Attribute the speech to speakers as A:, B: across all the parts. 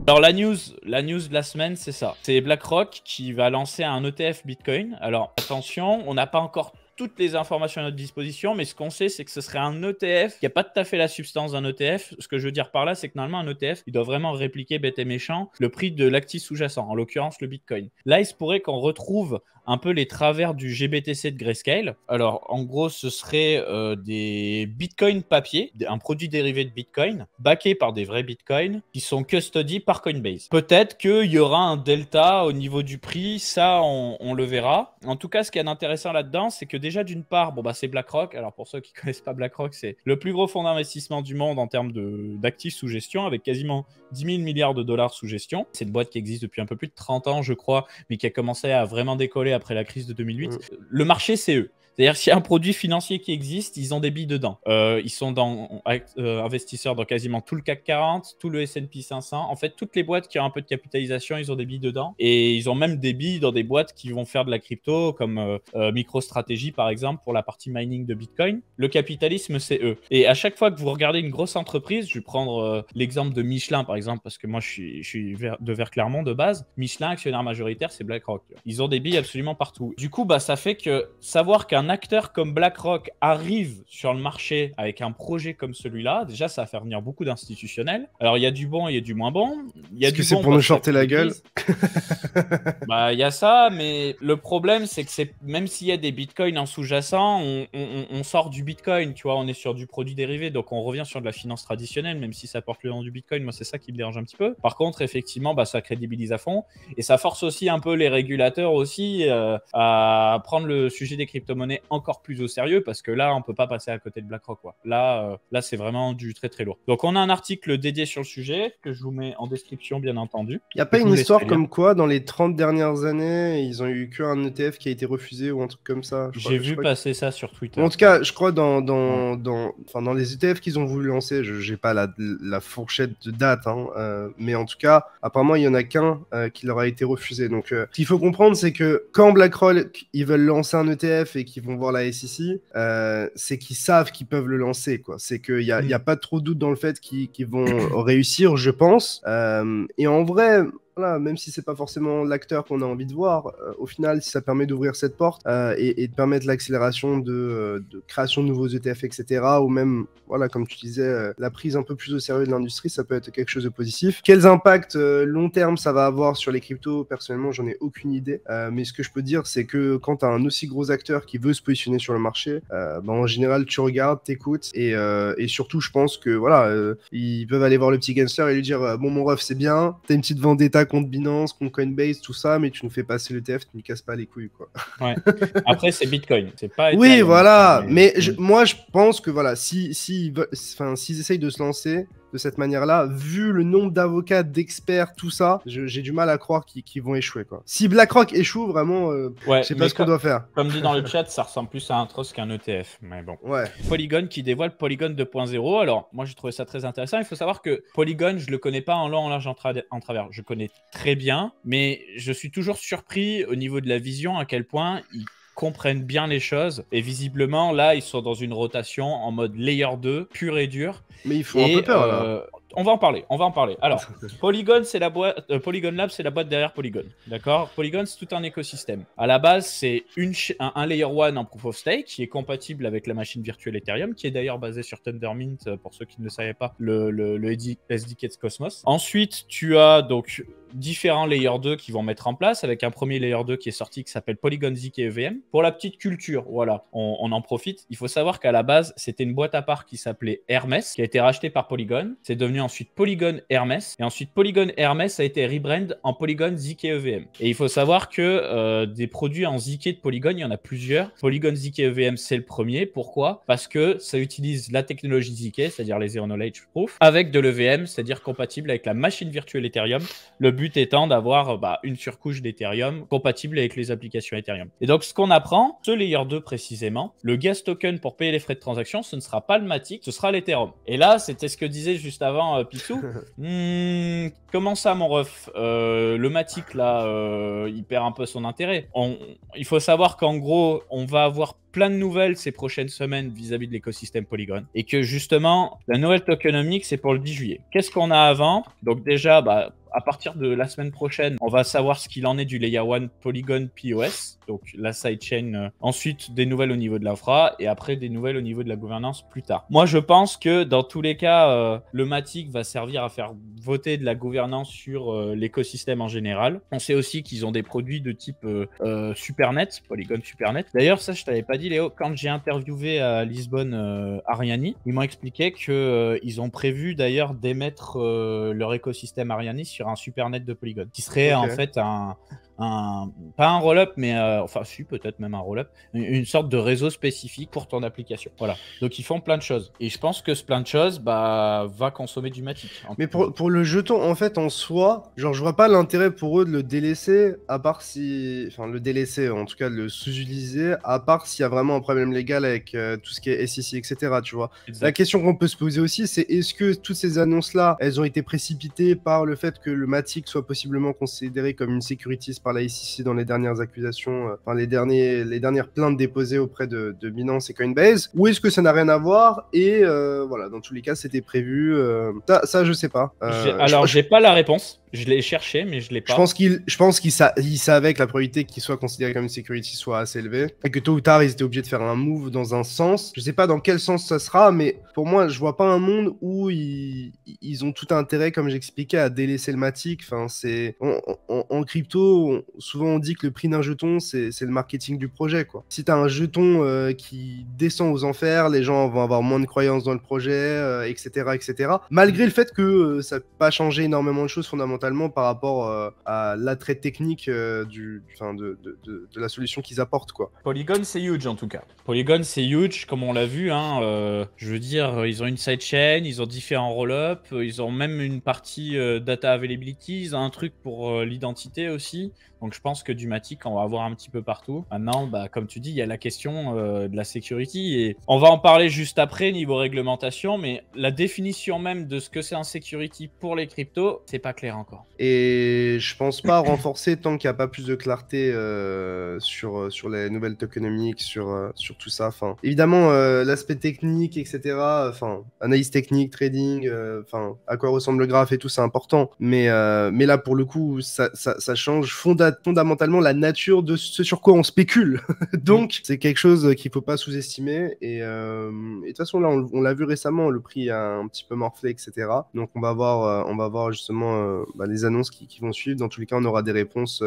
A: Alors la news de la semaine, c'est ça. C'est BlackRock qui va lancer un ETF Bitcoin. Alors attention, on n'a pas encore toutes les informations à notre disposition, mais ce qu'on sait, c'est que ce serait un ETF qui n'a pas tout à fait la substance d'un ETF. Ce que je veux dire par là, c'est que normalement, un ETF, il doit vraiment répliquer bête et méchant le prix de l'actif sous-jacent, en l'occurrence le Bitcoin. Là, il se pourrait qu'on retrouve un peu les travers du GBTC de Grayscale. Alors, en gros, ce serait des Bitcoin papier, un produit dérivé de Bitcoin, backé par des vrais Bitcoins, qui sont custody par Coinbase. Peut-être qu'il y aura un delta au niveau du prix, ça, on le verra. En tout cas, ce qui est intéressant là-dedans, c'est que déjà, d'une part, c'est BlackRock. Alors, pour ceux qui ne connaissent pas BlackRock, c'est le plus gros fonds d'investissement du monde en termes d'actifs sous gestion, avec quasiment 10 000 milliards de dollars sous gestion. C'est une boîte qui existe depuis un peu plus de 30 ans, je crois, mais qui a commencé à vraiment décoller après la crise de 2008. Le marché, c'est eux. C'est-à-dire, s'il y a un produit financier qui existe, ils ont des billes dedans. Ils sont investisseurs dans quasiment tout le CAC 40, tout le S&P 500. En fait, toutes les boîtes qui ont un peu de capitalisation, ils ont des billes dedans. Et ils ont même des billes dans des boîtes qui vont faire de la crypto, comme MicroStrategy, par exemple, pour la partie mining de Bitcoin. Le capitalisme, c'est eux. Et à chaque fois que vous regardez une grosse entreprise, je vais prendre l'exemple de Michelin, par exemple, parce que moi, je suis de Vert-Clermont de base. Michelin, actionnaire majoritaire, c'est BlackRock. Ils ont des billes absolument partout. Du coup, ça fait que savoir qu'un acteur comme BlackRock arrive sur le marché avec un projet comme celui-là, déjà, ça va faire venir beaucoup d'institutionnels. Alors, il y a du bon et il y a du moins bon.
B: Est-ce que c'est pour nous shorter la gueule?
A: Il y a ça, mais le problème, c'est que même s'il y a des bitcoins en sous-jacent, on sort du bitcoin, tu vois, on est sur du produit dérivé, donc on revient sur de la finance traditionnelle, même si ça porte le nom du bitcoin. Moi, c'est ça qui me dérange un petit peu. Par contre, effectivement, ça crédibilise à fond et ça force aussi un peu les régulateurs aussi à prendre le sujet des crypto-monnaies encore plus au sérieux, parce que là, on peut pas passer à côté de BlackRock, quoi. Là, c'est vraiment du très très lourd. Donc, on a un article dédié sur le sujet que je vous mets en description, bien entendu.
B: Il n'y a pas une histoire comme quoi, dans les 30 dernières années, ils ont eu qu'un ETF qui a été refusé ou un truc comme ça?
A: J'ai vu passer ça sur Twitter.
B: En tout cas, je crois dans les ETF qu'ils ont voulu lancer, je n'ai pas la fourchette de date, mais en tout cas, apparemment, il y en a qu'un qui leur a été refusé. Donc, ce qu'il faut comprendre, c'est que quand BlackRock, ils veulent lancer un ETF et qu'ils vont voir la SEC, c'est qu'ils savent qu'ils peuvent le lancer, quoi. C'est qu'il n'y a pas trop de doute dans le fait qu'ils vont réussir, je pense. Et en vrai, voilà, même si c'est pas forcément l'acteur qu'on a envie de voir, au final, si ça permet d'ouvrir cette porte et de permettre l'accélération de création de nouveaux ETF, etc., ou même, voilà, comme tu disais, la prise un peu plus au sérieux de l'industrie, ça peut être quelque chose de positif. Quels impacts long terme ça va avoir sur les cryptos? Personnellement, j'en ai aucune idée. Mais ce que je peux dire, c'est que quand tu as un aussi gros acteur qui veut se positionner sur le marché, en général, tu regardes, t'écoutes, et surtout, je pense que voilà, ils peuvent aller voir le petit gangster et lui dire bon, mon ref, c'est bien, t'as une petite vendetta contre Binance, contre Coinbase, tout ça, mais tu nous fais passer l'ETF, tu ne casses pas les couilles, quoi.
A: Ouais. Après, c'est Bitcoin, c'est pas
B: oui, voilà, mais moi, je pense que voilà, s'ils essayent de se lancer de cette manière-là, vu le nombre d'avocats, d'experts, tout ça, j'ai du mal à croire qu'ils vont échouer, quoi. Si BlackRock échoue, vraiment, je sais pas ce qu'on doit faire.
A: Comme dit dans le chat, ça ressemble plus à un trust qu'un ETF, mais bon.
B: Ouais.
A: Polygon qui dévoile Polygon 2.0. Alors, moi, j'ai trouvé ça très intéressant. Il faut savoir que Polygon, je le connais pas en long, en large, en travers. Je connais très bien, mais je suis toujours surpris au niveau de la vision à quel point ils comprennent bien les choses. Et visiblement, là, ils sont dans une rotation en mode layer 2, pur et dur.
B: Mais ils font un peu peur, là.
A: On va en parler. Alors, Polygon, c'est la boîte. Polygon Lab, c'est la boîte derrière Polygon. D'accord? Polygon, c'est tout un écosystème. À la base, c'est un layer 1 en proof of stake qui est compatible avec la machine virtuelle Ethereum, qui est d'ailleurs basée sur Tendermint, pour ceux qui ne le savaient pas, le SDK de Cosmos. Ensuite, tu as donc différents layer 2 qui vont mettre en place, avec un premier layer 2 qui est sorti qui s'appelle Polygon ZK EVM. Pour la petite culture, voilà, on en profite. Il faut savoir qu'à la base, c'était une boîte à part qui s'appelait Hermès, qui a été rachetée par Polygon. C'est devenu ensuite Polygon Hermès. Et ensuite, Polygon Hermès a été rebrand en Polygon ZK EVM. Et il faut savoir que des produits en ZK de Polygon, il y en a plusieurs. Polygon ZK EVM, c'est le premier. Pourquoi? Parce que ça utilise la technologie ZK, c'est-à-dire les Zero Knowledge Proof, avec de l'EVM, c'est-à-dire compatible avec la machine virtuelle Ethereum. Le but étant d'avoir une surcouche d'Ethereum compatible avec les applications Ethereum. Et donc, ce qu'on apprend, ce layer 2 précisément, le gas token pour payer les frais de transaction, ce ne sera pas le Matic, ce sera l'Ethereum. Et là, c'était ce que disait juste avant Pissou. Comment ça, mon ref? Le Matic, là, il perd un peu son intérêt. Il faut savoir qu'en gros, on va avoir plein de nouvelles ces prochaines semaines vis-à-vis de l'écosystème Polygon. Et que justement, la nouvelle tokenomics, c'est pour le 10 juillet. Qu'est-ce qu'on a avant? Donc déjà, à partir de la semaine prochaine, on va savoir ce qu'il en est du Layer 1 Polygon POS, donc la sidechain. Ensuite, des nouvelles au niveau de l'infra et après des nouvelles au niveau de la gouvernance plus tard. Moi, je pense que dans tous les cas, le Matic va servir à faire voter de la gouvernance sur l'écosystème en général. On sait aussi qu'ils ont des produits de type Supernet, Polygon Supernet. D'ailleurs, ça, je t'avais pas dit, Léo, quand j'ai interviewé à Lisbonne Ariani, ils m'ont expliqué qu'ils ont prévu d'ailleurs d'émettre leur écosystème Ariani sur un Supernet de Polygon, qui serait en fait pas un roll-up, mais enfin si, peut-être même un roll-up, une sorte de réseau spécifique pour ton application. Voilà. Donc ils font plein de choses. Et je pense que ce plein de choses va consommer du Matic.
B: Mais pour le jeton, en fait, en soi, genre, je vois pas l'intérêt pour eux de le délaisser, à part si... Enfin, le délaisser, en tout cas, de le sous-utiliser, à part s'il y a vraiment un problème légal avec tout ce qui est SEC, etc., tu vois.
A: Exact.
B: La question qu'on peut se poser aussi, c'est est-ce que toutes ces annonces-là, elles ont été précipitées par le fait que le Matic soit possiblement considéré comme une securities par la SEC dans les dernières accusations, enfin les dernières plaintes déposées auprès de Binance et Coinbase, ou est-ce que ça n'a rien à voir et voilà, dans tous les cas c'était prévu. Ça je sais pas.
A: Alors j'ai pas la réponse. Je l'ai cherché, mais je l'ai pas.
B: Je pense qu'il savait que la probabilité qu'il soit considéré comme une security soit assez élevée et que tôt ou tard ils étaient obligés de faire un move dans un sens. Je sais pas dans quel sens ça sera, mais pour moi je vois pas un monde où ils ont tout intérêt, comme j'expliquais, à délaisser le Matic. Enfin, c'est en crypto, souvent on dit que le prix d'un jeton c'est le marketing du projet, quoi. Si t'as un jeton qui descend aux enfers, les gens vont avoir moins de croyances dans le projet, etc., etc. Malgré le fait que ça peut pas changer énormément de choses fondamentalement par rapport à l'attrait technique de la solution qu'ils apportent, quoi.
A: Polygon, c'est huge en tout cas. Polygon, c'est huge, comme on l'a vu. Je veux dire, ils ont une sidechain, ils ont différents roll-up, ils ont même une partie data availability, ils ont un truc pour l'identité aussi. Donc je pense que du Matic, on va avoir un petit peu partout. Maintenant, comme tu dis, il y a la question de la security. Et on va en parler juste après, niveau réglementation. Mais la définition même de ce que c'est un security pour les cryptos, c'est pas clair encore.
B: Et je pense pas renforcer tant qu'il n'y a pas plus de clarté sur les nouvelles tokenomics, sur tout ça. Enfin, évidemment, l'aspect technique, etc. Enfin, analyse technique, trading, enfin, à quoi ressemble le graphe et tout, c'est important. Mais là, pour le coup, ça change fondamentalement la nature de ce sur quoi on spécule. Donc, c'est quelque chose qu'il faut pas sous-estimer. Et de toute façon, là, on l'a vu récemment, le prix a un petit peu morflé, etc. Donc, on va voir justement les annonces qui vont suivre. Dans tous les cas, on aura des réponses.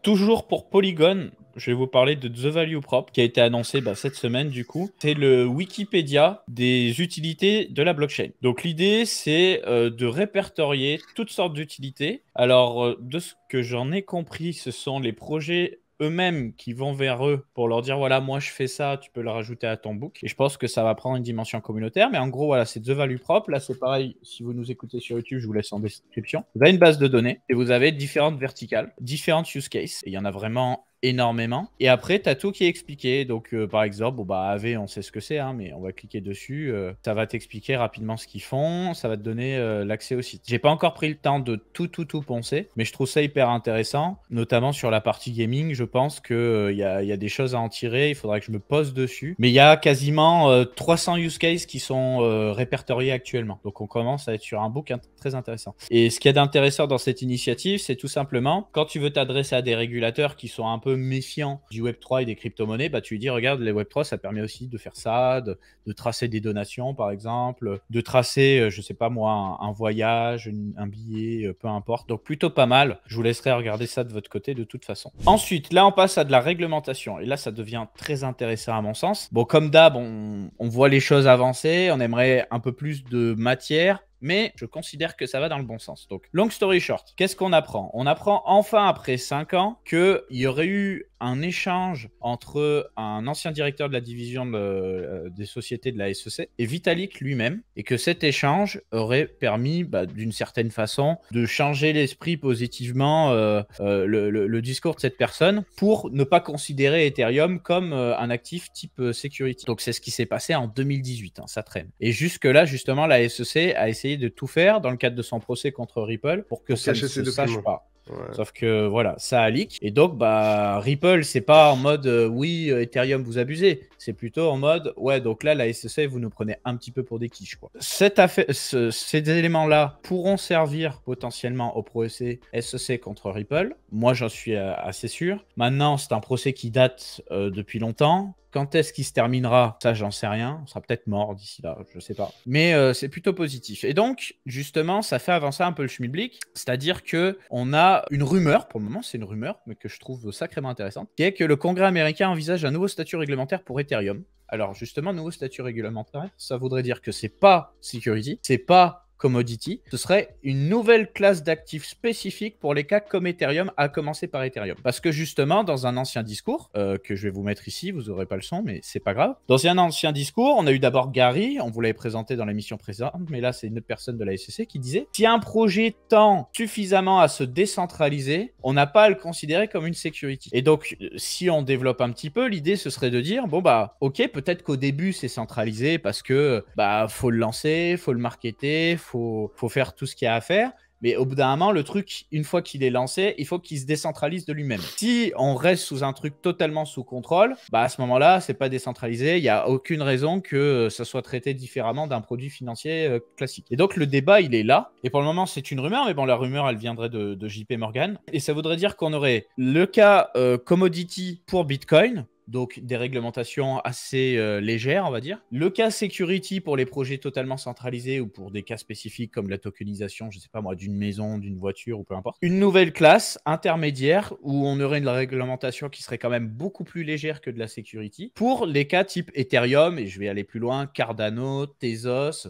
A: Toujours pour Polygon, je vais vous parler de The Value Prop qui a été annoncé cette semaine du coup. C'est le Wikipédia des utilités de la blockchain. Donc l'idée c'est de répertorier toutes sortes d'utilités. Alors de ce que j'en ai compris, ce sont les projets eux-mêmes qui vont vers eux pour leur dire voilà, moi je fais ça, tu peux le rajouter à ton book. Et je pense que ça va prendre une dimension communautaire. Mais en gros, voilà, c'est The Value Prop. Là, c'est pareil. Si vous nous écoutez sur YouTube, je vous laisse en description. Vous avez une base de données et vous avez différentes verticales, différentes use cases. Et il y en a vraiment énormément. Et après, tu as tout qui est expliqué. Donc, par exemple, AV, on sait ce que c'est, mais on va cliquer dessus. Ça va t'expliquer rapidement ce qu'ils font. Ça va te donner l'accès au site. J'ai pas encore pris le temps de tout poncer, mais je trouve ça hyper intéressant, notamment sur la partie gaming. Je pense qu'il y a des choses à en tirer. Il faudra que je me pose dessus. Mais il y a quasiment 300 use cases qui sont répertoriés actuellement. Donc, on commence à être sur un book très intéressant. Et ce qu'il y a d'intéressant dans cette initiative, c'est tout simplement, quand tu veux t'adresser à des régulateurs qui sont un peu méfiant du Web3 et des crypto-monnaies, tu lui dis regarde, les Web3 ça permet aussi de faire ça, de tracer des donations par exemple, de tracer je sais pas moi un voyage, un billet, peu importe. Donc plutôt pas mal. Je vous laisserai regarder ça de votre côté de toute façon. Ensuite là on passe à de la réglementation et là ça devient très intéressant à mon sens. Bon, comme d'hab on voit les choses avancer, on aimerait un peu plus de matière, mais je considère que ça va dans le bon sens. Donc, long story short, qu'est-ce qu'on apprend? On apprend enfin, après 5 ans, qu'il y aurait eu un échange entre un ancien directeur de la division des sociétés de la SEC et Vitalik lui-même, et que cet échange aurait permis, d'une certaine façon, de changer l'esprit positivement, le discours de cette personne pour ne pas considérer Ethereum comme un actif type security. Donc, c'est ce qui s'est passé en 2018, ça traîne. Et jusque-là, justement, la SEC a essayé de tout faire dans le cadre de son procès contre Ripple pour que ça ne se sache pas.
B: Ouais.
A: Sauf que voilà, ça a leak. Et donc, bah, Ripple, c'est pas en mode oui, Ethereum, vous abusez. C'est plutôt en mode ouais, donc là, la SEC, vous nous prenez un petit peu pour des quiches, quoi. Ces éléments-là pourront servir potentiellement au procès SEC contre Ripple. Moi, j'en suis assez sûr. Maintenant, c'est un procès qui date depuis longtemps. Quand est-ce qu'il se terminera? Ça, j'en sais rien. On sera peut-être mort d'ici là, je sais pas. Mais c'est plutôt positif. Et donc, justement, ça fait avancer un peu le schmilblick. C'est-à-dire que on a une rumeur, pour le moment, c'est une rumeur, mais que je trouve sacrément intéressante, qui est que le Congrès américain envisage un nouveau statut réglementaire pour Ethereum. Alors, justement, nouveau statut réglementaire, ça voudrait dire que c'est pas security, c'est pas commodity, ce serait une nouvelle classe d'actifs spécifique pour les cas comme Ethereum, à commencer par Ethereum. Parce que justement, dans un ancien discours, que je vais vous mettre ici, vous n'aurez pas le son, mais c'est pas grave. Dans un ancien discours, on a eu d'abord Gary, on vous l'avait présenté dans l'émission précédente, mais là, c'est une autre personne de la SEC qui disait « Si un projet tend suffisamment à se décentraliser, on n'a pas à le considérer comme une security. » Et donc, si on développe un petit peu, l'idée, ce serait de dire « Bon, bah, ok, peut-être qu'au début, c'est centralisé parce que, bah, faut le lancer, faut le marketer, faut faire tout ce qu'il y a à faire. Mais au bout d'un moment, le truc, une fois qu'il est lancé, il faut qu'il se décentralise de lui-même. Si on reste sous un truc totalement sous contrôle, bah à ce moment-là, c'est pas décentralisé. Il n'y a aucune raison que ça soit traité différemment d'un produit financier classique. Et donc, le débat, il est là. Et pour le moment, c'est une rumeur. Mais bon, la rumeur, elle viendrait de JP Morgan. Et ça voudrait dire qu'on aurait le cas commodity pour Bitcoin. Donc des réglementations assez légères, on va dire. Le cas security pour les projets totalement centralisés ou pour des cas spécifiques comme la tokenisation, je sais pas moi, d'une maison, d'une voiture ou peu importe. Une nouvelle classe intermédiaire où on aurait une réglementation qui serait quand même beaucoup plus légère que de la security pour les cas type Ethereum, et je vais aller plus loin, Cardano, Tezos,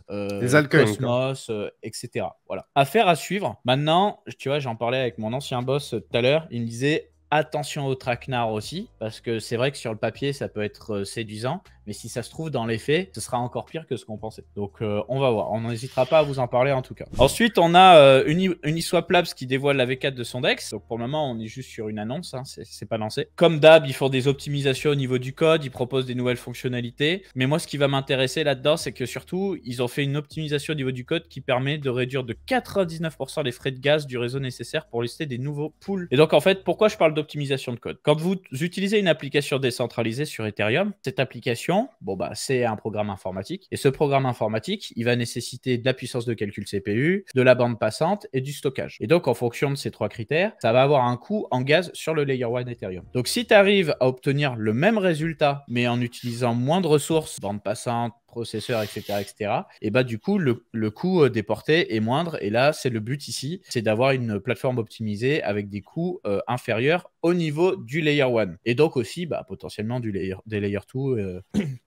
A: Cosmos, etc. Voilà. Affaire à suivre. Maintenant, tu vois, j'en parlais avec mon ancien boss tout à l'heure, il me disait attention au traquenard aussi, parce que c'est vrai que sur le papier, ça peut être séduisant, mais si ça se trouve dans les faits, ce sera encore pire que ce qu'on pensait. Donc on va voir, on n'hésitera pas à vous en parler en tout cas. Ensuite, on a Uniswap Labs qui dévoile la V4 de son DEX. Donc pour le moment, on est juste sur une annonce, hein, c'est pas lancé. Comme d'hab, ils font des optimisations au niveau du code, ils proposent des nouvelles fonctionnalités. Mais moi, ce qui va m'intéresser là-dedans, c'est que surtout, ils ont fait une optimisation au niveau du code qui permet de réduire de 99% les frais de gaz du réseau nécessaire pour lister des nouveaux pools. Et donc en fait, pourquoi je parle d'optimisation de code? Quand vous utilisez une application décentralisée sur Ethereum, cette application, bon bah c'est un programme informatique, et ce programme informatique, il va nécessiter de la puissance de calcul CPU, de la bande passante et du stockage. Et donc en fonction de ces trois critères, ça va avoir un coût en gaz sur le Layer 1 Ethereum. Donc si tu arrives à obtenir le même résultat, mais en utilisant moins de ressources, bande passante, processeur, etc., et bah du coup le coût déporté est moindre, et là c'est le but ici, c'est d'avoir une plateforme optimisée avec des coûts inférieurs au niveau du Layer 1, et donc aussi bah, potentiellement des Layer 2.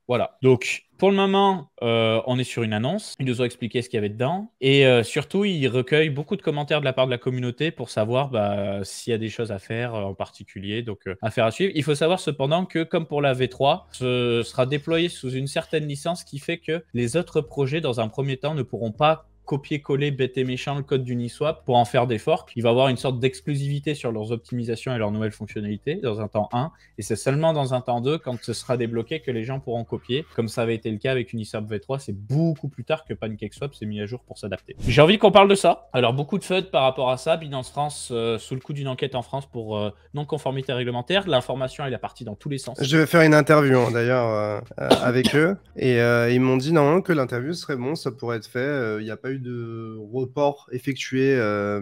A: Voilà, donc pour le moment, on est sur une annonce. Ils nous ont expliqué ce qu'il y avait dedans. Et surtout, ils recueillent beaucoup de commentaires de la part de la communauté pour savoir bah, s'il y a des choses à faire en particulier. Donc, affaire à suivre. Il faut savoir cependant que, comme pour la V3, ce sera déployé sous une certaine licence qui fait que les autres projets, dans un premier temps, ne pourront pas copier-coller bête et méchant le code d'Uniswap pour en faire des forks. Il va avoir une sorte d'exclusivité sur leurs optimisations et leurs nouvelles fonctionnalités dans un temps 1, et c'est seulement dans un temps 2, quand ce sera débloqué, que les gens pourront copier, comme ça avait été le cas avec Uniswap V3. C'est beaucoup plus tard que PancakeSwap s'est mis à jour pour s'adapter. J'ai envie qu'on parle de ça. Alors beaucoup de FUD par rapport à ça. Binance France, sous le coup d'une enquête en France pour non-conformité réglementaire. L'information, elle est partie dans tous les sens.
B: Je vais faire une interview d'ailleurs avec eux, et ils m'ont dit normalement que l'interview serait bon, ça pourrait être fait. Il n'y a pas eu de report effectué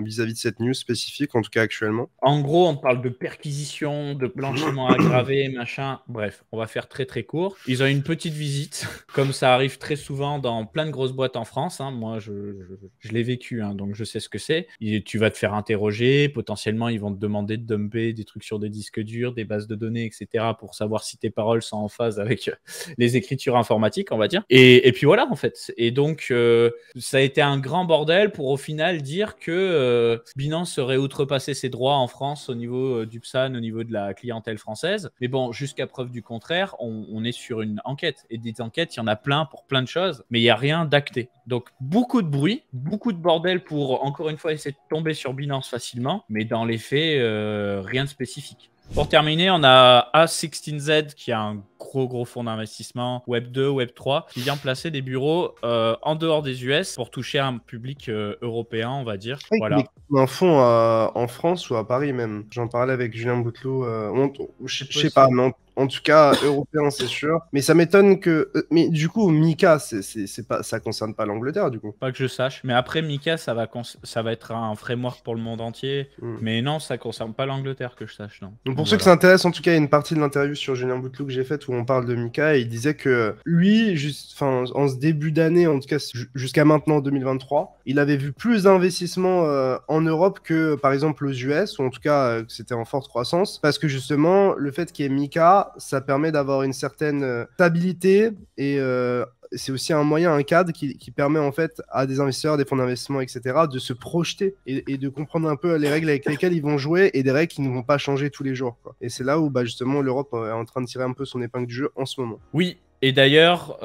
B: vis-à-vis de cette news spécifique, en tout cas actuellement.
A: En gros, on parle de perquisition, de blanchiment aggravé, machin. Bref, on va faire très très court. Ils ont une petite visite, comme ça arrive très souvent dans plein de grosses boîtes en France. Hein. Moi, je l'ai vécu, hein, donc je sais ce que c'est. Tu vas te faire interroger, potentiellement ils vont te demander de dumper des trucs sur des disques durs, des bases de données, etc. pour savoir si tes paroles sont en phase avec les écritures informatiques, on va dire. Et puis voilà, en fait. Et donc, ça a été un grand bordel pour au final dire que Binance aurait outrepassé ses droits en France au niveau du PSAN, au niveau de la clientèle française. Mais bon, jusqu'à preuve du contraire, on est sur une enquête. Et des enquêtes, il y en a plein pour plein de choses, mais il n'y a rien d'acté. Donc, beaucoup de bruit, beaucoup de bordel pour, encore une fois, essayer de tomber sur Binance facilement, mais dans les faits, rien de spécifique. Pour terminer, on a A16Z qui a un gros fonds d'investissement Web 2, Web 3 qui vient placer des bureaux en dehors des US pour toucher un public européen, on va dire. Voilà.
B: Un fonds en France ou à Paris même. J'en parlais avec Julien Bouteloup. Je sais pas, mais en tout cas européen c'est sûr. Mais ça m'étonne que. Mais du coup, Mika, c'est pas, ça concerne pas l'Angleterre du coup.
A: Pas que je sache. Mais après Mika, ça va être un framework pour le monde entier. Mais non, ça concerne pas l'Angleterre que je sache, non.
B: Donc pour ceux que ça intéresse, en tout cas, il y a une partie de l'interview sur Julien Bouteloup que j'ai faite où on parle de Mika et il disait que lui, en ce début d'année, en tout cas jusqu'à maintenant 2023, il avait vu plus d'investissements en Europe que par exemple aux US, ou en tout cas que c'était en forte croissance, parce que justement, le fait qu'il y ait Mika, ça permet d'avoir une certaine stabilité et c'est aussi un moyen, un cadre qui permet en fait à des investisseurs, des fonds d'investissement, etc., de se projeter et de comprendre un peu les règles avec lesquelles ils vont jouer et des règles qui ne vont pas changer tous les jours, quoi. Et c'est là où justement l'Europe est en train de tirer un peu son épingle du jeu en ce moment.
A: Oui. Et d'ailleurs,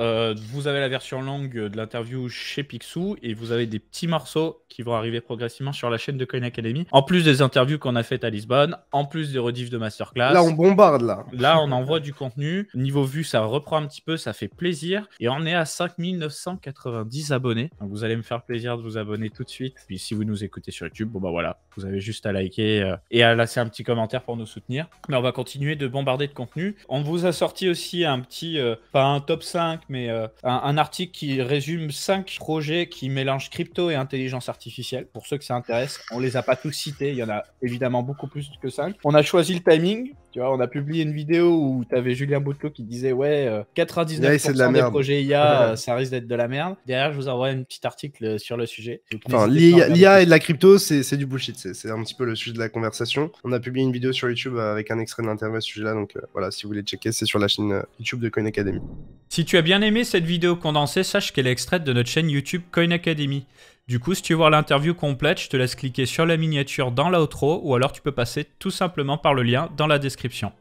A: vous avez la version longue de l'interview chez Picsou et vous avez des petits morceaux qui vont arriver progressivement sur la chaîne de Coin Academy. En plus des interviews qu'on a faites à Lisbonne, en plus des rediffs de masterclass.
B: Là, on bombarde, là.
A: Là, on envoie du contenu. Niveau vue, ça reprend un petit peu, ça fait plaisir. Et on est à 5990 abonnés. Donc, vous allez me faire plaisir de vous abonner tout de suite. Puis, si vous nous écoutez sur YouTube, bon bah voilà, vous avez juste à liker et à laisser un petit commentaire pour nous soutenir. Mais on va continuer de bombarder de contenu. On vous a sorti aussi un petit... pas un top 5, mais un article qui résume 5 projets qui mélangent crypto et intelligence artificielle. Pour ceux que ça intéresse, on les a pas tous cités, il y en a évidemment beaucoup plus que 5. On a choisi le timing, tu vois, on a publié une vidéo où tu avais Julien Bouteloup qui disait 99% des projets IA, ça risque d'être de la merde. Derrière, je vous envoie un petit article sur le sujet.
B: Enfin, l'IA et de la crypto, c'est du bullshit, c'est un petit peu le sujet de la conversation. On a publié une vidéo sur YouTube avec un extrait de l'interview à ce sujet-là, donc voilà, si vous voulez checker, c'est sur la chaîne YouTube de Coin Academy.
A: Si tu as bien aimé cette vidéo condensée, sache qu'elle est extraite de notre chaîne YouTube Coin Academy. Du coup, si tu veux voir l'interview complète, je te laisse cliquer sur la miniature dans l'outro ou alors tu peux passer tout simplement par le lien dans la description.